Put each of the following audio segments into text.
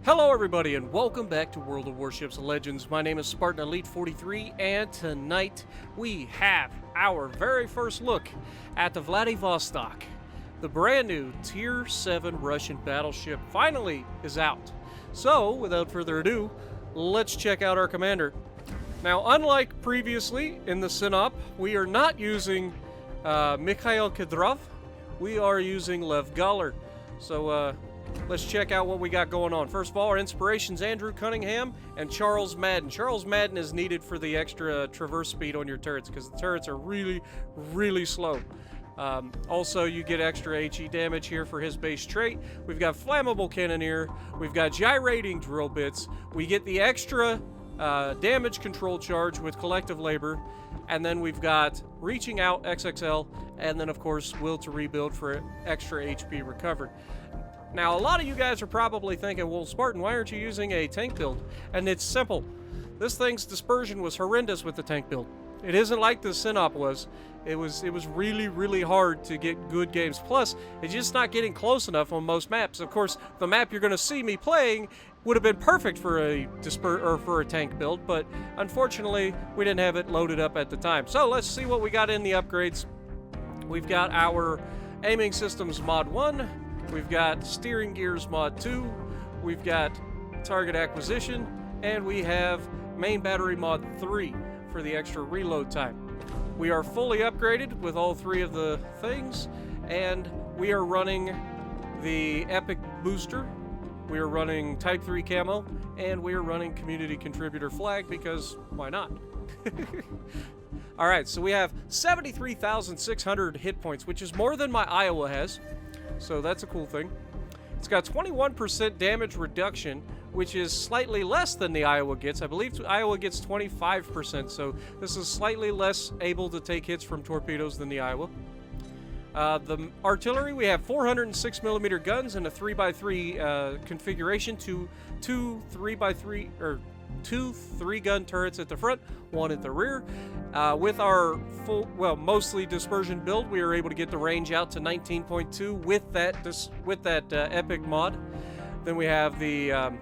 Hello everybody and welcome back to World of Warships Legends. My name is Spartan Elite 43 and tonight we have our very first look at the Vladivostok. The brand new Tier 7 Russian battleship finally is out. So without further ado, let's check out our commander. Now unlike previously in the Synop, we are not using Mikhail Kedrov, we are using Lev Galler. So let's check out what we got going on. First of all, our inspirations, Andrew Cunningham and Charles Madden. Charles Madden is needed for the extra traverse speed on your turrets because the turrets are really slow. Also, you get extra HE damage here for his base trait. We've got flammable cannoneer. We've got gyrating drill bits. We get the extra damage control charge with collective labor. And then we've got reaching out XXL. And then, of course, will to rebuild for extra HP recovered. Now, a lot of you guys are probably thinking, well, Spartan, why aren't you using a tank build? And it's simple. This thing's dispersion was horrendous with the tank build. It isn't like the Synop was. It was really hard to get good games. Plus, it's just not getting close enough on most maps. Of course, the map you're going to see me playing would have been perfect for a tank build, but unfortunately, we didn't have it loaded up at the time. So let's see what we got in the upgrades. We've got our aiming systems mod 1. We've got steering gears mod 2, we've got target acquisition, and we have main battery mod 3 for the extra reload time. We are fully upgraded with all three of the things, and we are running the Epic Booster, we are running Type 3 Camo, and we are running Community Contributor Flag because why not? Alright, so we have 73,600 hit points, which is more than my Iowa has. So that's a cool thing. It's got 21% damage reduction, which is slightly less than the Iowa gets. I believe Iowa gets 25%, so this is slightly less able to take hits from torpedoes than the Iowa. The artillery, we have 406mm guns in a 3x3 configuration, two 3-gun turrets at the front, one at the rear. With our mostly dispersion build, we are able to get the range out to 19.2 with that epic mod. Then we have the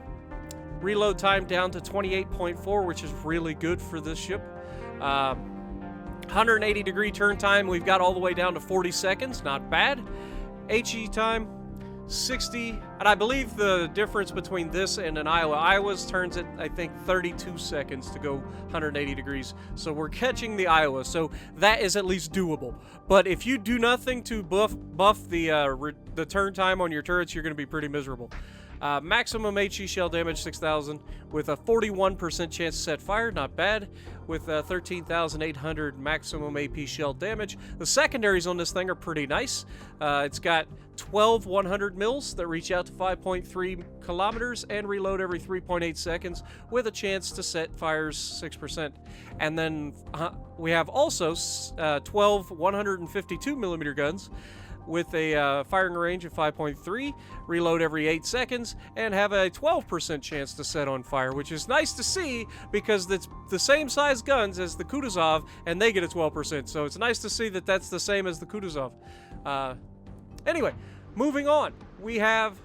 reload time down to 28.4, which is really good for this ship. 180 degree turn time, we've got all the way down to 40 seconds, not bad. HE time, 60, and I believe the difference between this and an Iowa's turns at, I think, 32 seconds to go 180 degrees. So we're catching the Iowa, so that is at least doable. But if you do nothing to buff the turn time on your turrets, you're going to be pretty miserable. Maximum HE shell damage 6,000 with a 41% chance to set fire, not bad. With 13,800 maximum AP shell damage. The secondaries on this thing are pretty nice. It's got 12 100 mils that reach out to 5.3 kilometers and reload every 3.8 seconds with a chance to set fires 6%. And then we have also 12 152mm guns with a firing range of 5.3, reload every 8 seconds, and have a 12% chance to set on fire, which is nice to see because it's the same size guns as the Kutuzov, and they get a 12%, so it's nice to see that that's the same as the Kutuzov. Anyway, moving on, we have...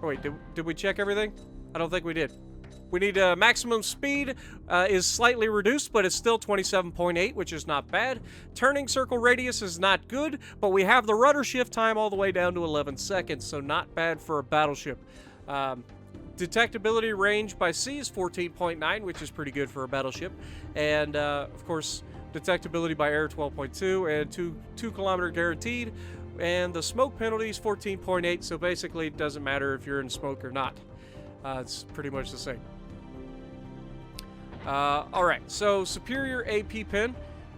Oh wait, did we check everything? I don't think we did. We need maximum speed is slightly reduced, but it's still 27.8, which is not bad. Turning circle radius is not good, but we have the rudder shift time all the way down to 11 seconds, so not bad for a battleship. Detectability range by sea is 14.9, which is pretty good for a battleship. And, of course, detectability by air 12.2 and 2 kilometer guaranteed. And the smoke penalty is 14.8, so basically it doesn't matter if you're in smoke or not. It's pretty much the same. Alright, so superior AP pen.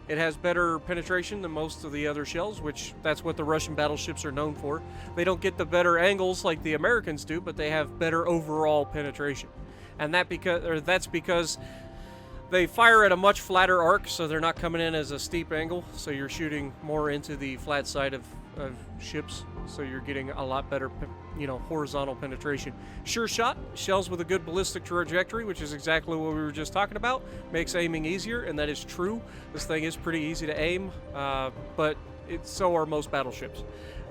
It has better penetration than most of the other shells, which that's what the Russian battleships are known for. They don't get the better angles like the Americans do, but they have better overall penetration. And that's because they fire at a much flatter arc, so they're not coming in as a steep angle, so you're shooting more into the flat side of ships, so you're getting a lot better, horizontal penetration. Sure shot, shells with a good ballistic trajectory, which is exactly what we were just talking about, makes aiming easier, and that is true. This thing is pretty easy to aim, but so are most battleships.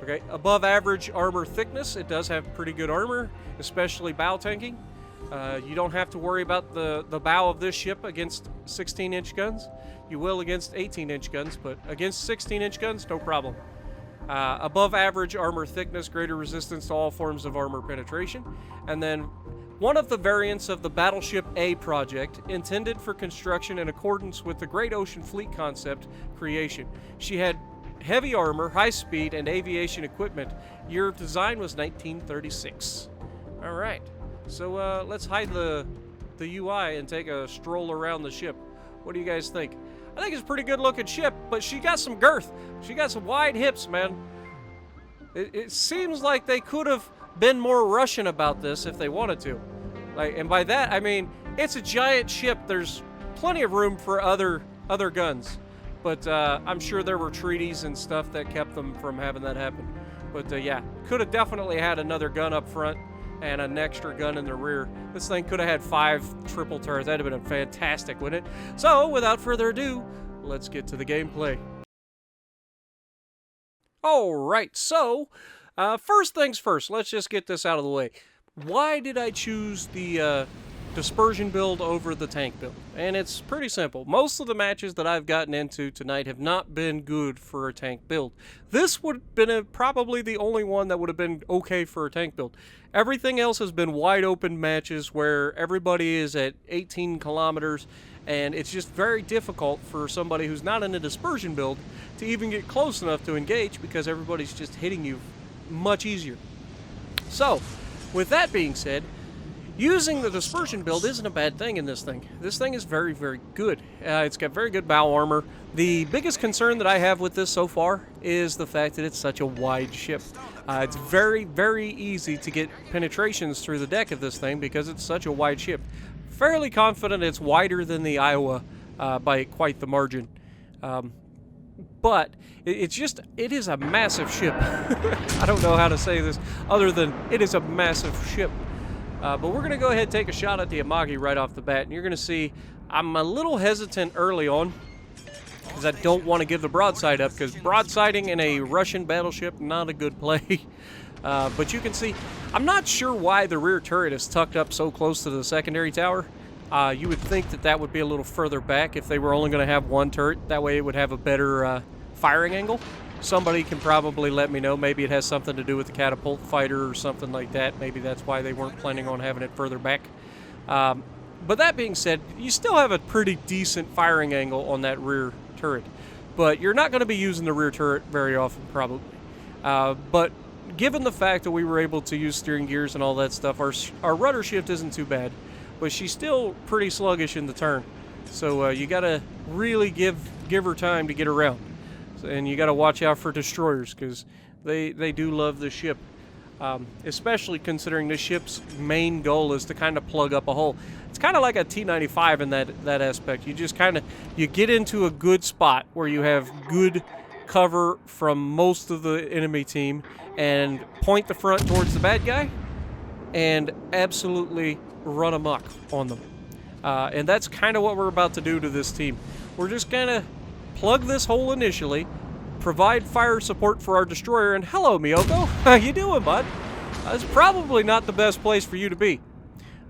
Okay, above average armor thickness. It does have pretty good armor, especially bow tanking. You don't have to worry about the bow of this ship against 16-inch guns. You will against 18-inch guns, but against 16-inch guns, no problem. Above average armor thickness, greater resistance to all forms of armor penetration. And then one of the variants of the Battleship A project, intended for construction in accordance with the Great Ocean Fleet concept creation. She had heavy armor, high speed, and aviation equipment. Year of design was 1936. All right, so let's hide the UI and take a stroll around the ship. What do you guys think? I think it's a pretty good looking ship, but she got some girth. She got some wide hips, man. It seems like they could have been more Russian about this if they wanted to. And by that, I mean, it's a giant ship. There's plenty of room for other guns. But I'm sure there were treaties and stuff that kept them from having that happen. But yeah, could have definitely had another gun up front and an extra gun in the rear. This thing could have had 5 triple turrets. That'd have been fantastic, wouldn't it? So, without further ado, let's get to the gameplay. Alright, so, first things first, let's just get this out of the way. Why did I choose the dispersion build over the tank build? And it's pretty simple. Most of the matches that I've gotten into tonight have not been good for a tank build. This would have been probably the only one that would have been okay for a tank build. Everything else has been wide open matches where everybody is at 18 kilometers, and it's just very difficult for somebody who's not in a dispersion build to even get close enough to engage because everybody's just hitting you much easier. So, with that being said, using the dispersion build isn't a bad thing in this thing. This thing is very, very good. It's got very good bow armor. The biggest concern that I have with this so far is the fact that it's such a wide ship. It's very, very easy to get penetrations through the deck of this thing because it's such a wide ship. Fairly confident it's wider than the Iowa by quite the margin. But it is a massive ship. I don't know how to say this other than it is a massive ship. But we're going to go ahead and take a shot at the Amagi right off the bat. And you're going to see I'm a little hesitant early on because I don't want to give the broadside up, because broadsiding in a Russian battleship, not a good play. But you can see, I'm not sure why the rear turret is tucked up so close to the secondary tower. You would think that that would be a little further back if they were only going to have one turret. That way it would have a better firing angle. Somebody can probably let me know. Maybe it has something to do with the catapult fighter or something like that. Maybe that's why they weren't planning on having it further back. But that being said, you still have a pretty decent firing angle on that rear turret. But you're not going to be using the rear turret very often, probably. But given the fact that we were able to use steering gears and all that stuff, our rudder shift isn't too bad. But she's still pretty sluggish in the turn. So you got to really give her time to get around. And you got to watch out for destroyers, because they do love the ship. Especially considering the ship's main goal is to kind of plug up a hole. It's kind of like a T-95 in that aspect. You just you get into a good spot where you have good cover from most of the enemy team and point the front towards the bad guy and absolutely run amok on them. And that's kind of what we're about to do to this team. We're just going to plug this hole initially, provide fire support for our destroyer, and hello, Miyoko. How you doing, bud? It's probably not the best place for you to be.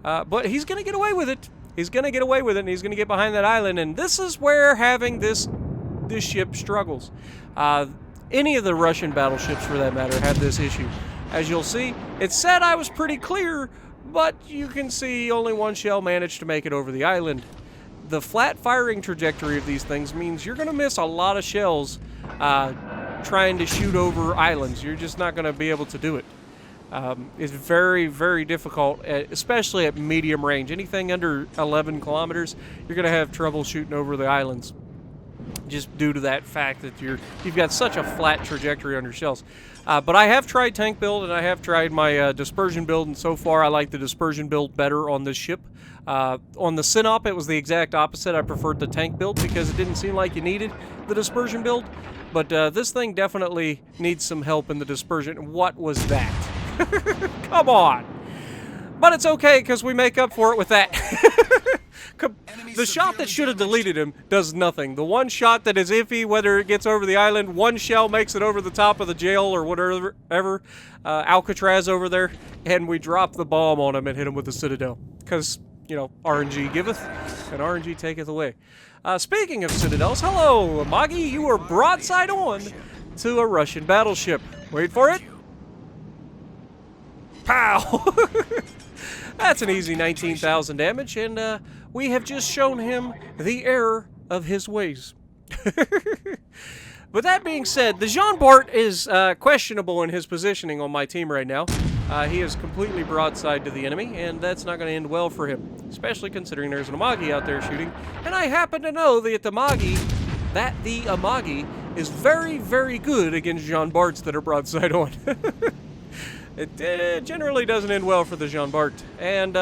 But he's going to get away with it. He's going to get away with it, and he's going to get behind that island, and this is where having this ship struggles. Any of the Russian battleships, for that matter, have this issue. As you'll see, it said I was pretty clear, but you can see only one shell managed to make it over the island. The flat firing trajectory of these things means you're going to miss a lot of shells trying to shoot over islands. You're just not going to be able to do it. It's very, very difficult, especially at medium range. Anything under 11 kilometers, you're going to have trouble shooting over the islands, just due to that fact that you've got such a flat trajectory on your shells. But I have tried tank build, and I have tried my dispersion build, and so far I like the dispersion build better on this ship. On the Sinop, it was the exact opposite. I preferred the tank build because it didn't seem like you needed the dispersion build. But this thing definitely needs some help in the dispersion. What was that? Come on. But it's okay, because we make up for it with that. The shot that should have deleted him does nothing. The one shot that is iffy, whether it gets over the island, one shell makes it over the top of the jail or whatever, Alcatraz over there, and we drop the bomb on him and hit him with the Citadel. Because, you know, RNG giveth, and RNG taketh away. Speaking of Citadels, hello, Amagi. You are broadside on to a Russian battleship. Wait for it. Pow! That's an easy 19,000 damage, and we have just shown him the error of his ways. But that being said, the Jean Bart is questionable in his positioning on my team right now. He is completely broadside to the enemy, and that's not going to end well for him, especially considering there's an Amagi out there shooting. And I happen to know that the Amagi is very, very good against Jean Barts that are broadside on. It generally doesn't end well for the Jean Bart. And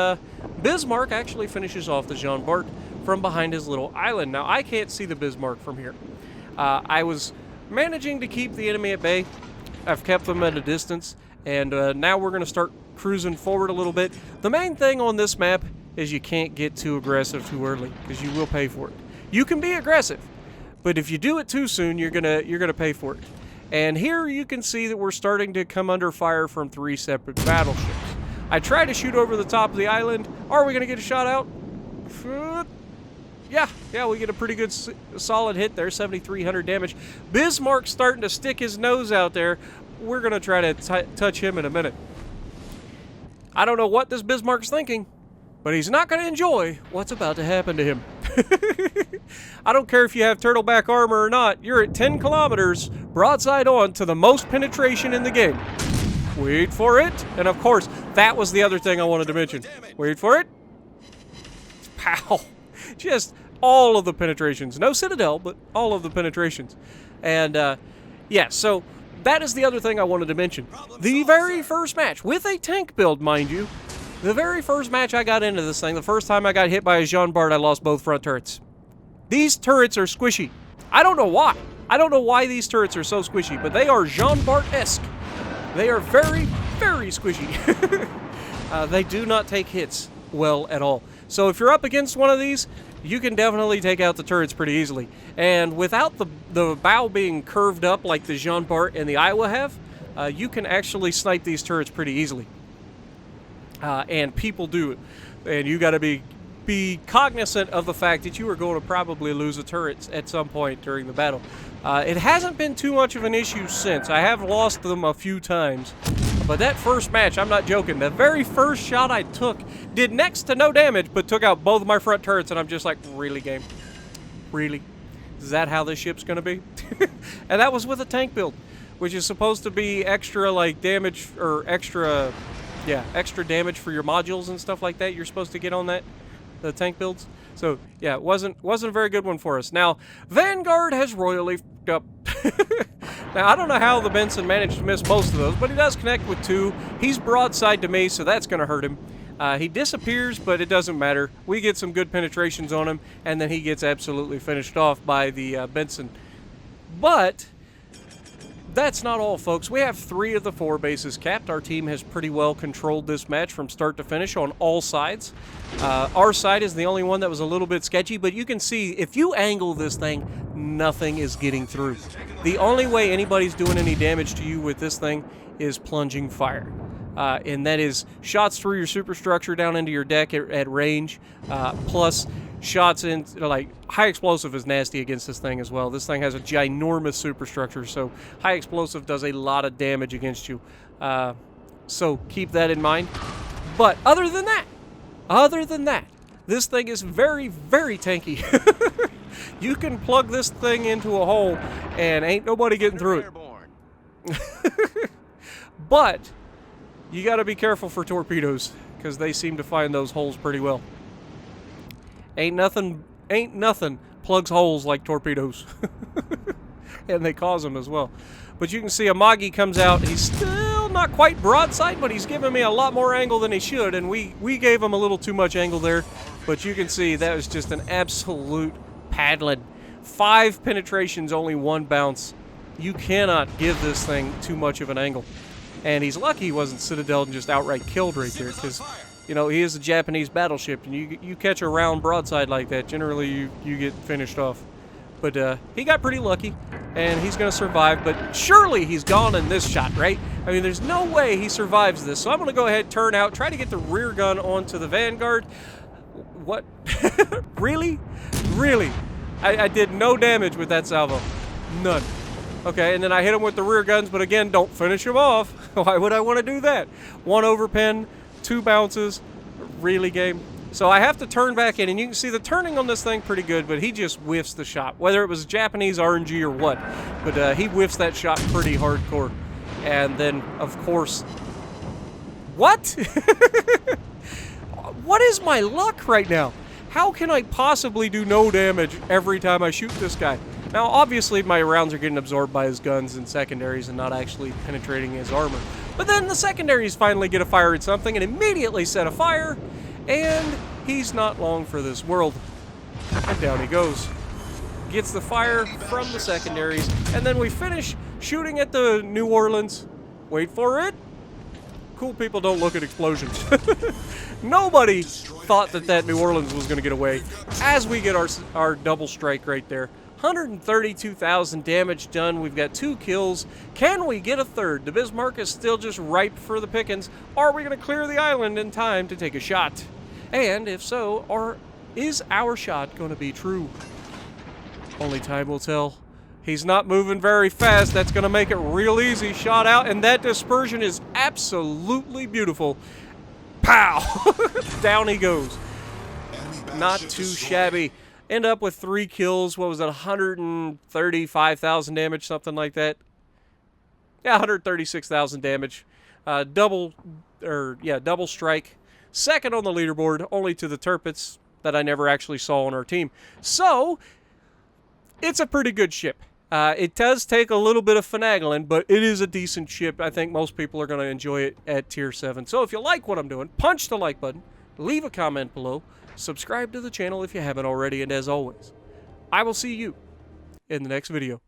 Bismarck actually finishes off the Jean Bart from behind his little island. Now, I can't see the Bismarck from here. I was managing to keep the enemy at bay. I've kept them at a distance. And now we're going to start cruising forward a little bit. The main thing on this map is you can't get too aggressive too early, because you will pay for it. You can be aggressive, but if you do it too soon, you're gonna pay for it. And here you can see that we're starting to come under fire from 3 separate battleships. I try to shoot over the top of the island. Are we gonna get a shot out? Yeah, we get a pretty good solid hit there, 7,300 damage. Bismarck's starting to stick his nose out there. We're going to try to touch him in a minute. I don't know what this Bismarck's thinking, but he's not going to enjoy what's about to happen to him. I don't care if you have turtleback armor or not. You're at 10 kilometers, broadside on to the most penetration in the game. Wait for it. And of course, that was the other thing I wanted to mention. Wait for it. Pow. Just all of the penetrations. No Citadel, but all of the penetrations. And, yeah, so that is the other thing I wanted to mention. The very first match, with a tank build, mind you, the very first match I got into this thing, the first time I got hit by a Jean Bart, I lost both front turrets. These turrets are squishy. I don't know why. I don't know why these turrets are so squishy, but they are Jean Bart-esque. They are very, very squishy. They do not take hits well at all. So if you're up against one of these, you can definitely take out the turrets pretty easily. And without the bow being curved up like the Jean Bart and the Iowa have, you can actually snipe these turrets pretty easily. And people do it. And you got to be cognizant of the fact that you are going to probably lose a turret at some point during the battle. It hasn't been too much of an issue since. I have lost them a few times. But that first match, I'm not joking, the very first shot I took did next to no damage, but took out both of my front turrets, and I'm just like, really, game? Really? Is that how this ship's going to be? And that was with a tank build, which is supposed to be extra, like, damage, or extra damage for your modules and stuff like that you're supposed to get on that, the tank builds. So, yeah, it wasn't a very good one for us. Now, Vanguard has royally f***ed up. Now, I don't know how the Benson managed to miss most of those, but he does connect with 2. He's broadside to me, so that's going to hurt him. He disappears, but it doesn't matter. We get some good penetrations on him, and then he gets absolutely finished off by the Benson. But that's not all, folks. We have 3 of the 4 bases capped. Our team has pretty well controlled this match from start to finish on all sides. Our side is the only one that was a little bit sketchy, but you can see if you angle this thing, nothing is getting through. The only way anybody's doing any damage to you with this thing is plunging fire. And that is shots through your superstructure down into your deck at range, plus shots in, like, high explosive is nasty against this thing as well. This thing has a ginormous superstructure, so high explosive does a lot of damage against you. So keep that in mind. But other than that, this thing is very, very tanky. You can plug this thing into a hole and ain't nobody getting through it. But you got to be careful for torpedoes, because they seem to find those holes pretty well. Ain't nothing plugs holes like torpedoes. And they cause them as well. But you can see Amagi comes out. He's still not quite broadside, but he's giving me a lot more angle than he should. And we gave him a little too much angle there. But you can see that was just an absolute paddling. 5 penetrations, only 1 bounce. You cannot give this thing too much of an angle. And he's lucky he wasn't Citadel and just outright killed right there, because You know, he is a Japanese battleship, and you catch a round broadside like that, generally you get finished off. But he got pretty lucky, and he's going to survive, but surely he's gone in this shot, right? I mean, there's no way he survives this, so I'm going to go ahead, turn out, try to get the rear gun onto the Vanguard. What? Really? Really? I did no damage with that salvo. None. Okay, and then I hit him with the rear guns, but again, don't finish him off. Why would I want to do that? 1 overpen, 2 bounces. Really, game? So I have to turn back in, and you can see the turning on this thing pretty good, but he just whiffs the shot, whether it was Japanese RNG or what. But he whiffs that shot pretty hardcore. And then, of course... What? What is my luck right now? How can I possibly do no damage every time I shoot this guy? Now, obviously, my rounds are getting absorbed by his guns and secondaries and not actually penetrating his armor. But then the secondaries finally get a fire at something and immediately set a fire, and he's not long for this world. And down he goes. Gets the fire from the secondaries, and then we finish shooting at the New Orleans. Wait for it. Cool people don't look at explosions. Nobody thought that New Orleans was going to get away. As we get our double strike right there. 132,000 damage done. We've got 2 kills. Can we get a third? The Bismarck is still just ripe for the pickings. Are we going to clear the island in time to take a shot? And if so, is our shot going to be true? Only time will tell. He's not moving very fast. That's going to make it real easy. Shot out, and that dispersion is absolutely beautiful. Pow! Down he goes. Not too shabby. End up with 3 kills. What was it? 135,000 damage, something like that. Yeah, 136,000 damage. Double strike. Second on the leaderboard, only to the Tirpitz that I never actually saw on our team. So, it's a pretty good ship. It does take a little bit of finagling, but it is a decent ship. I think most people are going to enjoy it at Tier 7. So if you like what I'm doing, punch the like button, leave a comment below, subscribe to the channel if you haven't already, and as always, I will see you in the next video.